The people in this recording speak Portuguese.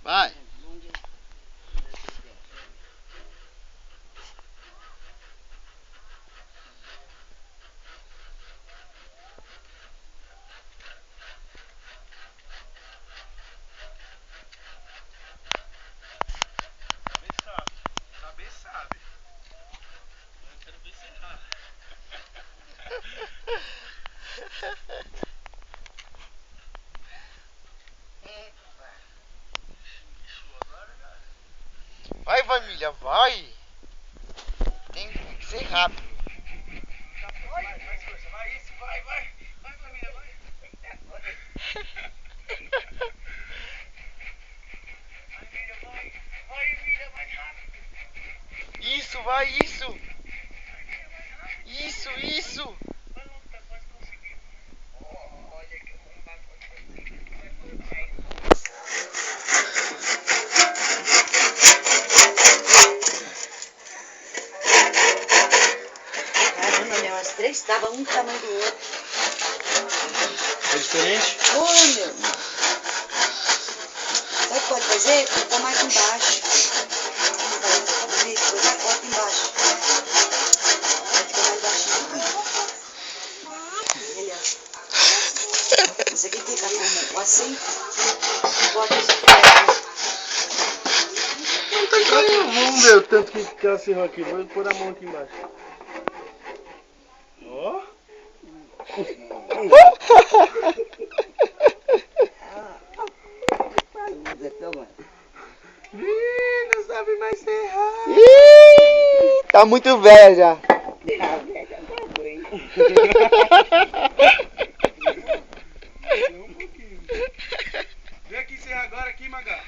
Vai. Saber sabe. Eu quero ver se errar. Vai, família, vai. Tem que ser rápido. Vai, força, vai, isso, vai, vai. Vai, família, vai. Vai, Emília, vai. Vai, Emília, vai rápido. Isso, vai, isso. Isso, isso. Vai logo, tá quase conseguindo. Olha que não vai conseguir. Caramba, meu, as três estavam um tamanho do outro. É diferente? Ô, meu. Sabe o que pode fazer? Colocar mais embaixo. Isso, já corta embaixo. Vai ficar mais baixinho. Melhor. Isso aqui fica como assim. Bota isso aqui. Vamos ver o tanto que ela serrou aqui. Vou pôr a mão aqui embaixo. Ó. Ih, não sabe mais serrar. Ih, tá muito velha já. Vem aqui serrar agora aqui, Magá.